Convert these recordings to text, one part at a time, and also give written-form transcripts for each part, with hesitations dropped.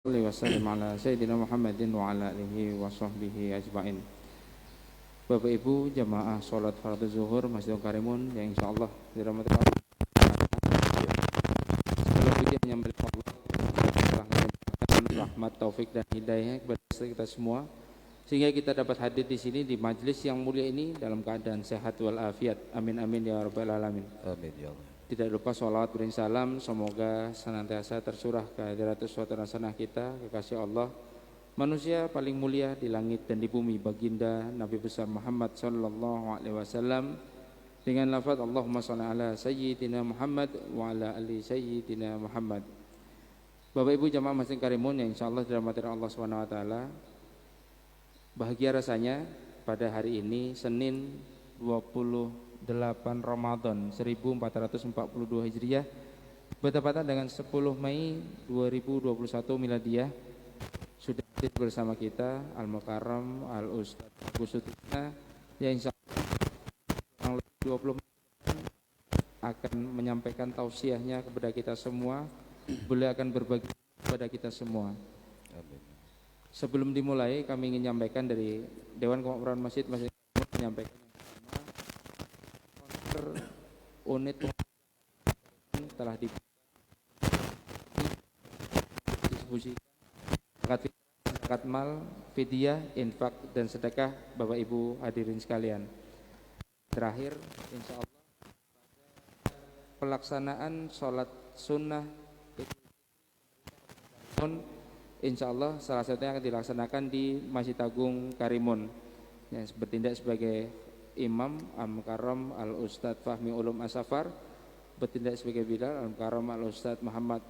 Alaihi wasallam ala Sayyidina Muhammadin wa ala alihi wa sahbihi ajma'in. Bapak Ibu jamaah sholat fardu zuhur Masjidil Karimun yang insyaallah dirahmati Allah. Segala puji hanya milik Allah. Telah memberikan rahmat, taufik dan hidayah kepada kita semua sehingga kita dapat hadir di sini di majelis yang mulia ini dalam keadaan sehat walafiat. Amin amin ya rabbal alamin. Amin ya Allah. Tidak lupa sholawat beriring salam semoga senantiasa tersurah kehadirat suatu hasanah kita kekasih Allah, manusia paling mulia di langit dan di bumi, baginda Nabi besar Muhammad sallallahu alaihi wasallam, dengan lafaz Allahumma shalli ala sayyidina Muhammad wa ala ali sayyidina Muhammad. Bapak Ibu jamaah Masjid Karimun yang insyaallah dirahmati Allah Subhanahu wa taala, bahagia rasanya pada hari ini Senin 28 Ramadan 1442 Hijriah bertepatan dengan 10 Mei 2021 Miladiyah, sudah hadir bersama kita Al-Mukarram Al-Ustadz Agus Sutisna yang insyaallah kurang lebih 20 menit akan menyampaikan tausiahnya kepada kita semua. Beliau akan berbagi kepada kita semua. Amin. Sebelum dimulai kami ingin menyampaikan dari Dewan Kemakmuran Masjid menyampaikan unit telah didistribusikan zakat mal, fidyah, infak dan sedekah Bapak Ibu hadirin sekalian. Terakhir insyaallah pelaksanaan sholat sunnah insyaallah salah satunya akan dilaksanakan di Masjid Agung Karimun yang bertindak sebagai Imam Al-Mukarram Al-Ustadz Fahmi Ulum As-Safar, bertindak sebagai Bilal Al-Mukarram Al-Ustadz Muhammad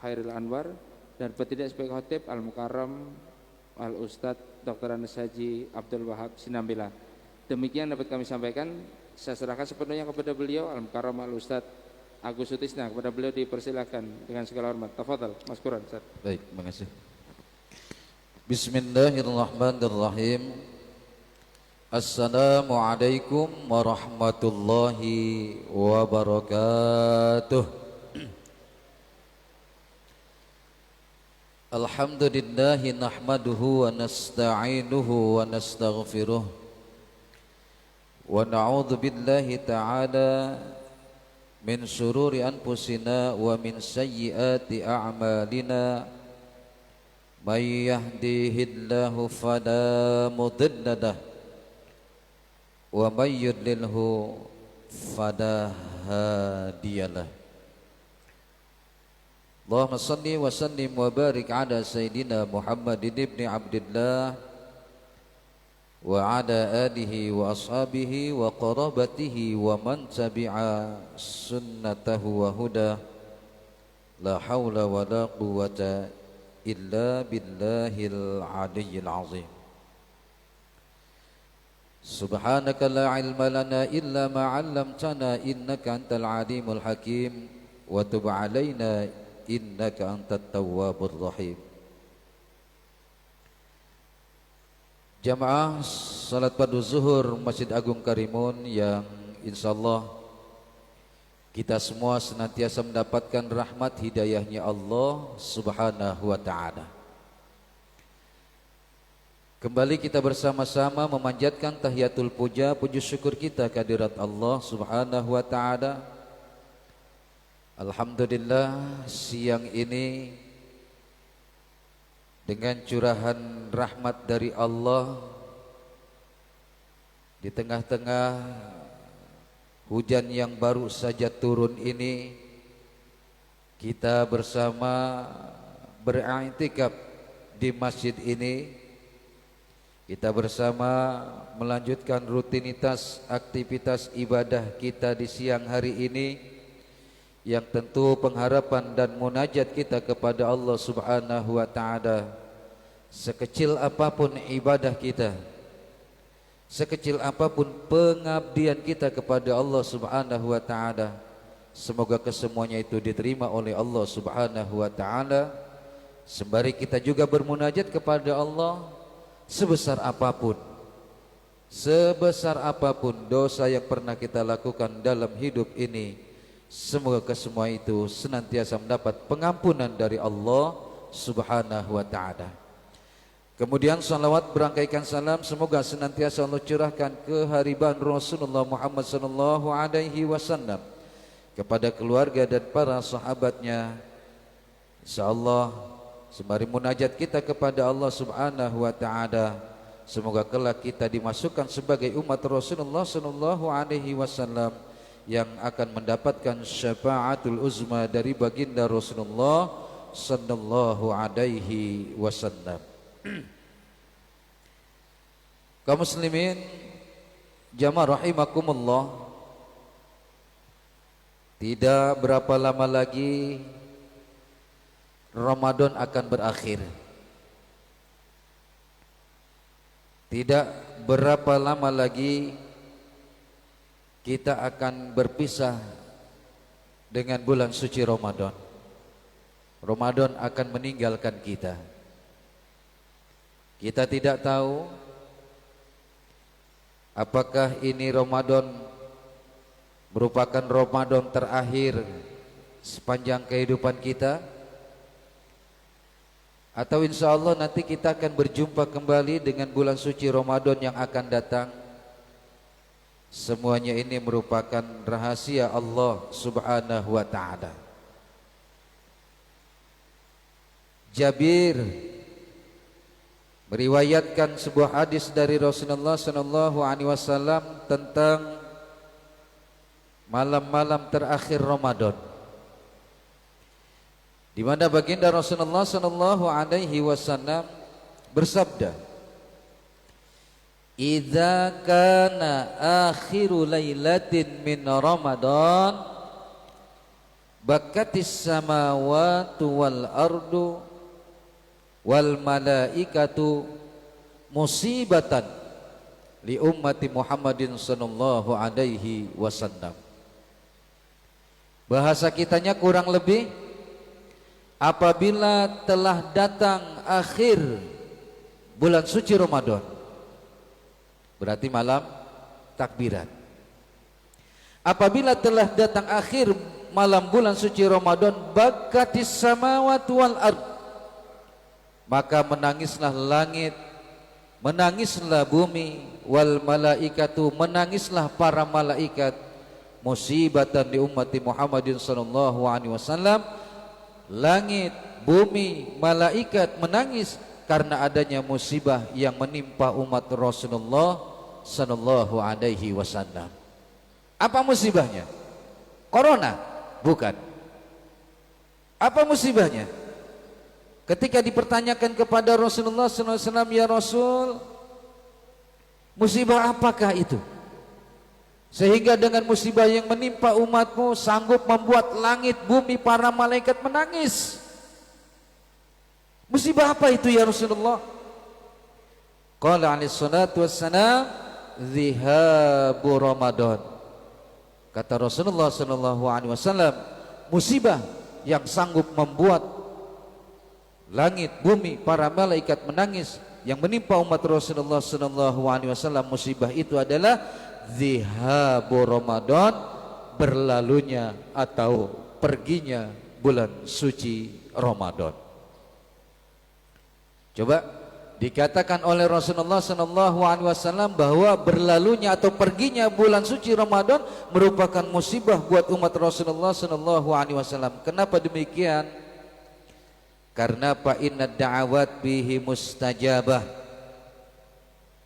Khairil Anwar, dan bertindak sebagai Khotib Al-Mukarram Al-Ustadz Dr. Anas Haji Abdul Wahab Sinambela. Demikian dapat kami sampaikan. Saya serahkan sepenuhnya kepada beliau Al-Mukarram Al-Ustadz Agus Sutisna. Kepada beliau dipersilakan dengan segala hormat. Tafadhal Mas Quran. Baik, terima kasih. Bismillahirrahmanirrahim. Assalamualaikum warahmatullahi wabarakatuh. Alhamdulillahi nahmaduhu wa nasta'inuhu wa nastaghfiruh wa na'udzu billahi ta'ala min syururi anfusina wa min sayyiati a'malina. May yahdihillahu fala mudilla lahu wa may yudlilhu fala hadiyalah. Allahumma salli wa sallim wa barik ala sayyidina Muhammadin ibn Abdillah wa ala alihi wa ashabihi wa qarabatihi wa man tabi'a sunnatahu wa huda. La hawla wa la quwwata illa billahil aliyyil azim. Subhanaka la ilma lana illa ma 'allamtana innaka antal alimul hakim wa tub 'alaina innaka antat tawwabur rahim. Jamaah salat fardu zuhur Masjid Agung Karimun yang insyaallah kita semua senantiasa mendapatkan rahmat hidayahnya Allah Subhanahu wa taala. Kembali kita bersama-sama memanjatkan tahiyatul puja, puji syukur kita kehadirat Allah Subhanahu wa taala. Alhamdulillah siang ini dengan curahan rahmat dari Allah di tengah-tengah hujan yang baru saja turun ini, kita bersama beriktikaf di masjid ini. Kita bersama melanjutkan rutinitas aktivitas ibadah kita di siang hari ini, yang tentu pengharapan dan munajat kita kepada Allah Subhanahu wa taala, sekecil apapun ibadah kita, sekecil apapun pengabdian kita kepada Allah Subhanahu wa taala, semoga kesemuanya itu diterima oleh Allah Subhanahu wa taala. Sembari kita juga bermunajat kepada Allah, sebesar apapun dosa yang pernah kita lakukan dalam hidup ini, semoga kesemua itu senantiasa mendapat pengampunan dari Allah Subhanahu wa ta'ala. Kemudian salawat berangkaikan salam semoga senantiasa Allah curahkan kehariban Rasulullah Muhammad sallallahu alaihi wasallam kepada keluarga dan para sahabatnya. Insyaallah sembari munajat kita kepada Allah Subhanahu wa ta'ala, semoga kelak kita dimasukkan sebagai umat Rasulullah sallallahu alaihi wasallam yang akan mendapatkan syafaatul uzma dari baginda Rasulullah sallallahu alaihi wasallam. Kaum muslimin jamaah rahimakumullah, tidak berapa lama lagi Ramadan akan berakhir. Tidak berapa lama lagi kita akan berpisah dengan bulan suci Ramadan. Ramadan akan meninggalkan kita. Kita tidak tahu apakah ini Ramadan merupakan Ramadan terakhir sepanjang kehidupan kita, atau insya Allah nanti kita akan berjumpa kembali dengan bulan suci Ramadan yang akan datang. Semuanya ini merupakan rahasia Allah Subhanahu wa ta'ala. Jabir meriwayatkan sebuah hadis dari Rasulullah sallallahu alaihi wasallam tentang malam-malam terakhir Ramadan, di mana baginda Rasulullah sallallahu alaihi wasallam bersabda, "Idza kana akhiru lailatin min Ramadan, bakatis samawati wal ardu wal malaikatu musibatan li ummati Muhammadin sallallahu alaihi wasallam." Bahasa kitanya kurang lebih, apabila telah datang akhir bulan suci Ramadan, berarti malam takbiran. Apabila telah datang akhir malam bulan suci Ramadan, bakatis samawati wal ard, maka menangislah langit, menangislah bumi, wal malaikatu, menangislah para malaikat, musibatan di ummati Muhammadin sallallahu alaihi wasallam. Langit, bumi, malaikat menangis karena adanya musibah yang menimpa umat Rasulullah sallallahu alaihi wasallam. Apa musibahnya? Corona? Bukan. Apa musibahnya? Ketika dipertanyakan kepada Rasulullah sallallahu alaihi wasallam, "Ya Rasul, musibah apakah itu? Sehingga dengan musibah yang menimpa umatmu sanggup membuat langit, bumi, para malaikat menangis. Musibah apa itu ya Rasulullah?" Qala alaihi salatu wassalam, "Dhihabu Ramadan." Kata Rasulullah sallallahu alaihi wasallam, musibah yang sanggup membuat langit, bumi, para malaikat menangis yang menimpa umat Rasulullah sallallahu alaihi wasallam, musibah itu adalah Dhihabu Ramadan, berlalunya atau perginya bulan suci Ramadan. Coba dikatakan oleh Rasulullah sallallahu alaihi wasallam bahwa berlalunya atau perginya bulan suci Ramadan merupakan musibah buat umat Rasulullah sallallahu alaihi wasallam. Kenapa demikian? Karena fa inna da'awat bihi mustajabah.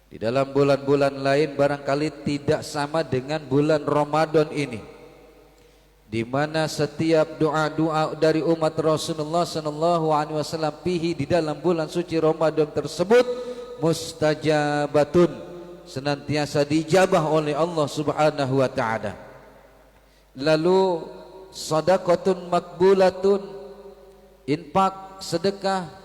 Di dalam bulan-bulan lain barangkali tidak sama dengan bulan Ramadan ini, di mana setiap doa-doa dari umat Rasulullah sallallahu alaihi wasallam fihi, di dalam bulan suci Ramadan tersebut, mustajabatun, senantiasa dijabah oleh Allah Subhanahu wa taala. Lalu sadaqatun makbulatun, infak, sedekah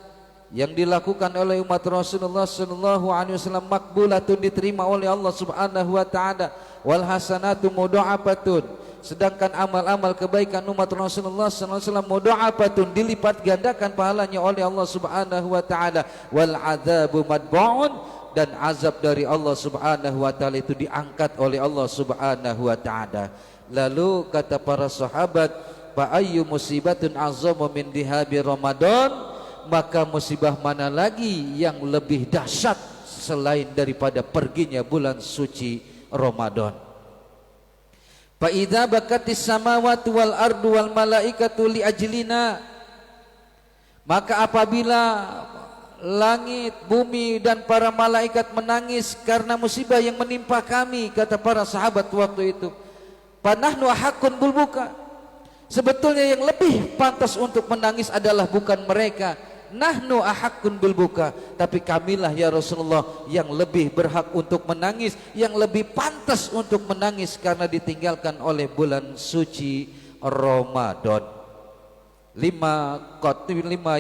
yang dilakukan oleh umat Rasulullah sallallahu alaihi wasallam makbulatun, diterima oleh Allah Subhanahu wa taala. Wal hasanatu mudha'afatun, sedangkan amal-amal kebaikan umat Rasulullah sallallahu alaihi wasallam mudha'afatun, dilipat gandakan pahalanya oleh Allah Subhanahu wa taala. Wal adzabu madba'un, dan azab dari Allah Subhanahu wa taala itu diangkat oleh Allah Subhanahu wa taala. Lalu kata para sahabat, fa ayyu musibatin azamu min dihabi Ramadan, maka musibah mana lagi yang lebih dahsyat selain daripada perginya bulan suci Ramadan. Fa idza bakatis samawati wal ardu wal malaikatu li ajlina, maka apabila langit, bumi dan para malaikat menangis karena musibah yang menimpa kami, kata para sahabat waktu itu, panahnu ahakun bulbuka, sebetulnya yang lebih pantas untuk menangis adalah bukan mereka, nahnu ahakun bulbuka, tapi kamilah ya Rasulullah yang lebih berhak untuk menangis, yang lebih pantas untuk menangis karena ditinggalkan oleh bulan suci Ramadan. Lima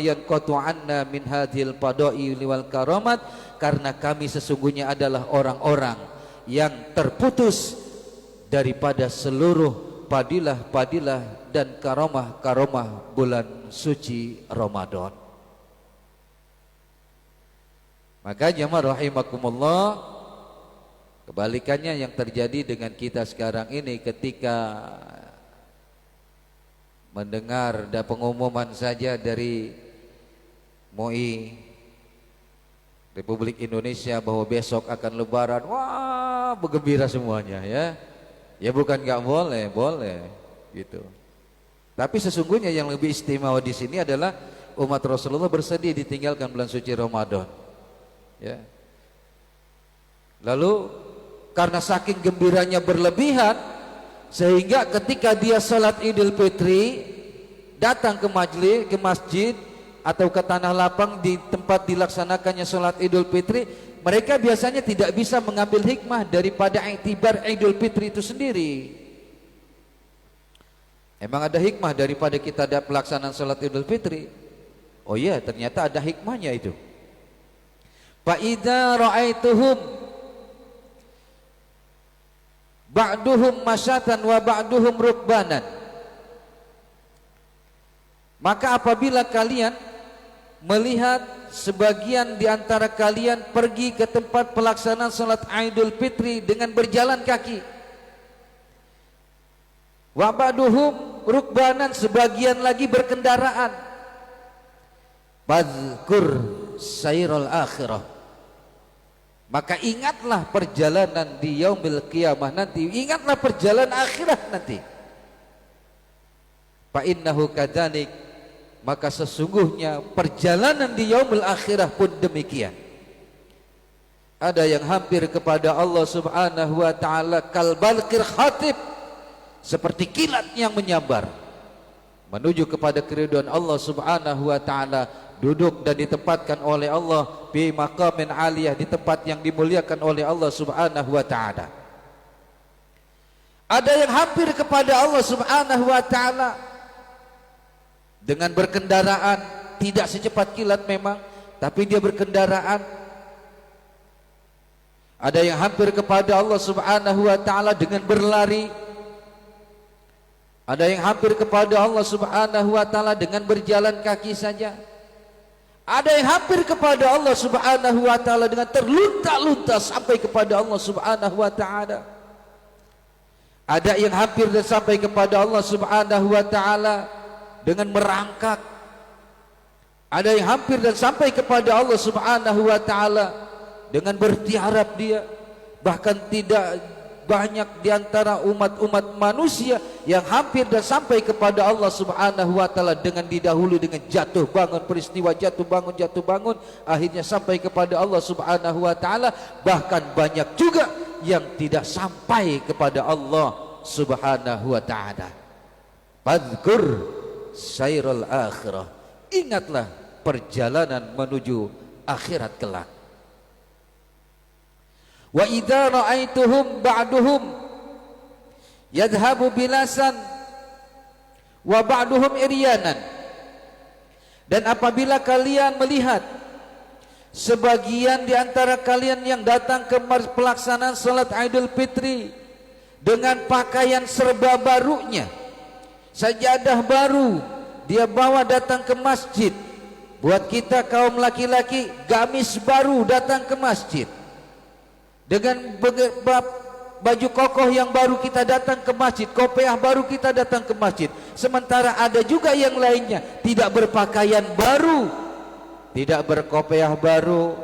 yang qatu anna min hadhil fada'i wal karamat, karena kami sesungguhnya adalah orang-orang yang terputus daripada seluruh padilah-padilah dan karamah-karamah bulan suci Ramadan. Maka jamaah rahimakumullah, kebalikannya yang terjadi dengan kita sekarang ini, ketika mendengar ada pengumuman saja dari MUI Republik Indonesia bahwa besok akan lebaran, wah bergembira semuanya ya. Ya bukan nggak boleh, boleh gitu. Tapi sesungguhnya yang lebih istimewa di sini adalah umat Rasulullah bersedih ditinggalkan bulan suci Ramadan. Ya. Lalu karena saking gembiranya berlebihan, sehingga ketika dia salat Idul Fitri datang ke majlis, ke masjid atau ke tanah lapang di tempat dilaksanakannya salat Idul Fitri, mereka biasanya tidak bisa mengambil hikmah daripada iktibar Idul Fitri itu sendiri. Emang ada hikmah daripada kita ada pelaksanaan salat Idul Fitri? Oh iya, ternyata ada hikmahnya itu. Fa idza ra'aituhum ba'duhum masyatan wa ba'duhum rukbanan, maka apabila kalian melihat sebagian di antara kalian pergi ke tempat pelaksanaan salat Idul Fitri dengan berjalan kaki, wa ba'duhum rukbanan, sebagian lagi berkendaraan, fadzkur sayrul akhirah, maka ingatlah perjalanan di yaumil qiyamah nanti, ingatlah perjalanan akhirat nanti. Fa innahu kadzalik, maka sesungguhnya perjalanan di yaumil akhirah pun demikian. Ada yang hampir kepada Allah Subhanahu wa taala kal balqir khatib, seperti kilat yang menyambar menuju kepada keridhaan Allah Subhanahu wa taala, duduk dan ditempatkan oleh Allah bi maqamin aliyah, di tempat yang dimuliakan oleh Allah Subhanahu wa taala. Ada yang hampir kepada Allah Subhanahu wa taala dengan berkendaraan, tidak secepat kilat memang, tapi dia berkendaraan. Ada yang hampir kepada Allah Subhanahu wa taala dengan berlari. Ada yang hampir kepada Allah Subhanahu wa taala dengan berjalan kaki saja. Ada yang hampir kepada Allah Subhanahu wa taala dengan terlunta-lunta sampai kepada Allah Subhanahu wa taala. Ada yang hampir dan sampai kepada Allah Subhanahu wa taala dengan merangkak. Ada yang hampir dan sampai kepada Allah Subhanahu wa taala dengan bertiarap dia. Bahkan tidak banyak di antara umat-umat manusia yang hampir dan sampai kepada Allah Subhanahu wa taala dengan didahului dengan jatuh bangun, peristiwa jatuh bangun, akhirnya sampai kepada Allah Subhanahu wa taala. Bahkan banyak juga yang tidak sampai kepada Allah Subhanahu wa taala. Fadzkur sayrul akhirah, ingatlah perjalanan menuju akhirat kelak. Wa idza ra'aituhum ba'duhum yadhhabu bilasan wa ba'duhum iryanan, dan apabila kalian melihat sebagian di antara kalian yang datang ke pelaksanaan salat Idul Fitri dengan pakaian serba barunya, sajadah baru dia bawa datang ke masjid. Buat kita kaum laki-laki, gamis baru datang ke masjid, dengan baju kokoh yang baru kita datang ke masjid, kopiah baru kita datang ke masjid. Sementara ada juga yang lainnya tidak berpakaian baru, tidak berkopiah baru,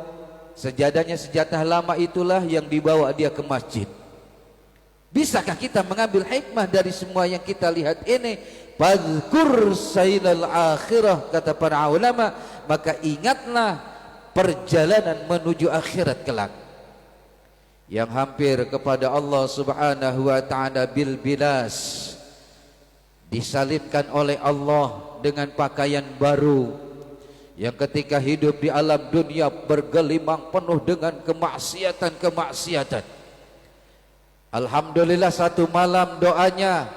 sejadahnya sejadah lama itulah yang dibawa dia ke masjid. Bisakah kita mengambil hikmah dari semua yang kita lihat ini? Fadhkur sailal akhirah, kata para ulama, maka ingatlah perjalanan menuju akhirat kelak yang hampir kepada Allah Subhanahu wa taala bil bilas, disalibkan oleh Allah dengan pakaian baru, yang ketika hidup di alam dunia bergelimang penuh dengan kemaksiatan. Alhamdulillah satu malam doanya,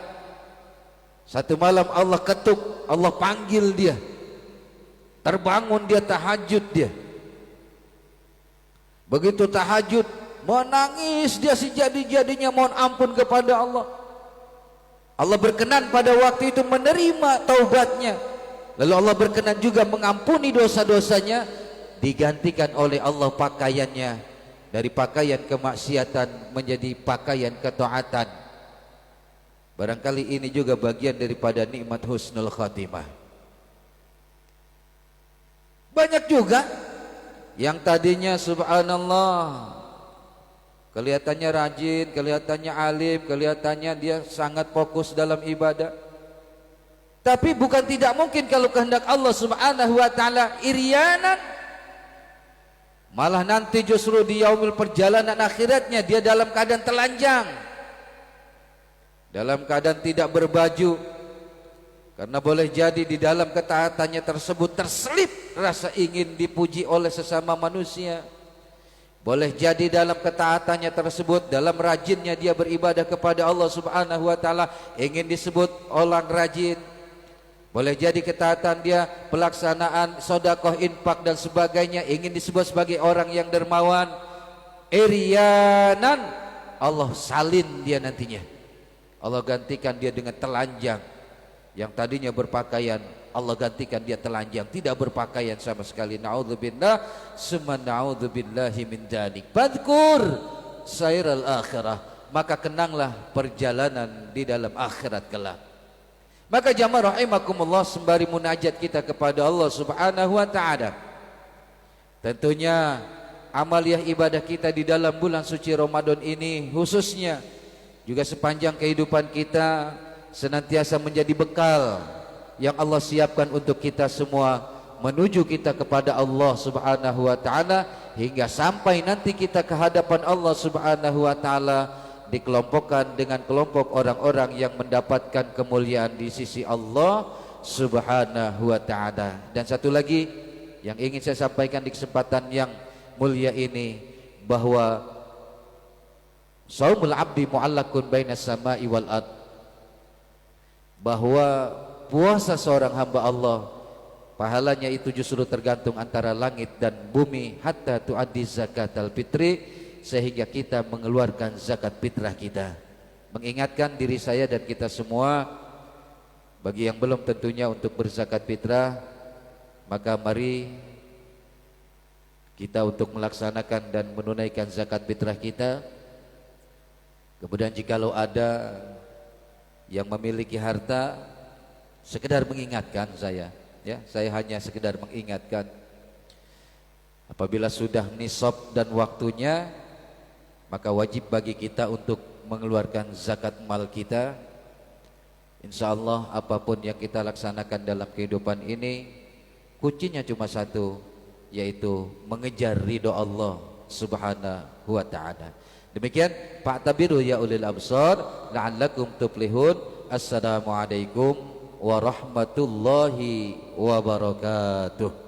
satu malam Allah ketuk, Allah panggil dia, terbangun dia, tahajud dia. Begitu tahajud, menangis dia sejadi-jadinya mohon ampun kepada Allah. Allah berkenan pada waktu itu menerima taubatnya. Lalu Allah berkenan juga mengampuni dosa-dosanya, digantikan oleh Allah pakaiannya dari pakaian kemaksiatan menjadi pakaian ketaatan. Barangkali ini juga bagian daripada nikmat husnul khatimah. Banyak juga yang tadinya subhanallah, kelihatannya rajin, kelihatannya alim, kelihatannya dia sangat fokus dalam ibadah. Tapi bukan tidak mungkin kalau kehendak Allah Subhanahu wa taala iryanan, malah nanti justru di yaumil perjalanan akhiratnya dia dalam keadaan telanjang, dalam keadaan tidak berbaju, karena boleh jadi di dalam ketaatannya tersebut terselip rasa ingin dipuji oleh sesama manusia. Boleh jadi dalam ketaatannya tersebut, dalam rajinnya dia beribadah kepada Allah Subhanahu wa taala, ingin disebut orang rajin. Boleh jadi ketaatan dia pelaksanaan sedekah, infak dan sebagainya, ingin disebut sebagai orang yang dermawan. Iryanan, Allah salin dia nantinya. Allah gantikan dia dengan telanjang. Yang tadinya berpakaian, Allah gantikan dia telanjang, tidak berpakaian sama sekali. Na'udzubillah, summa na'udzubillahi min dzalik. Fadhkur sairal akhirah, maka kenanglah perjalanan di dalam akhirat kelak. Maka jamaah rahimakumullah, sembari munajat kita kepada Allah Subhanahu wa taala, tentunya amaliah ibadah kita di dalam bulan suci Ramadan ini khususnya juga sepanjang kehidupan kita senantiasa menjadi bekal yang Allah siapkan untuk kita semua menuju kita kepada Allah Subhanahu wa taala, hingga sampai nanti kita ke hadapan Allah Subhanahu wa taala dikelompokkan dengan kelompok orang-orang yang mendapatkan kemuliaan di sisi Allah Subhanahu wa taala. Dan satu lagi yang ingin saya sampaikan di kesempatan yang mulia ini, bahwa shaumul abdi mu'allaqun bainas sama'i wal ard, bahwa puasa seorang hamba Allah pahalanya itu justru tergantung antara langit dan bumi, hatta tu'addi zakatal fitri, sehingga kita mengeluarkan zakat fitrah kita. Mengingatkan diri saya dan kita semua, bagi yang belum tentunya untuk berzakat fitrah, maka mari kita untuk melaksanakan dan menunaikan zakat fitrah kita. Kemudian jikalau ada yang memiliki harta, sekedar mengingatkan saya, ya, saya hanya sekedar mengingatkan, apabila sudah nisab dan waktunya, maka wajib bagi kita untuk mengeluarkan zakat mal kita. Insya Allah apapun yang kita laksanakan dalam kehidupan ini, kuncinya cuma satu, yaitu mengejar ridho Allah Subhanahu wa ta'ala. Demikian, fa'tabiru ya ulil absar la'allakum tuflihun. Assalamualaikum warahmatullahi wabarakatuh.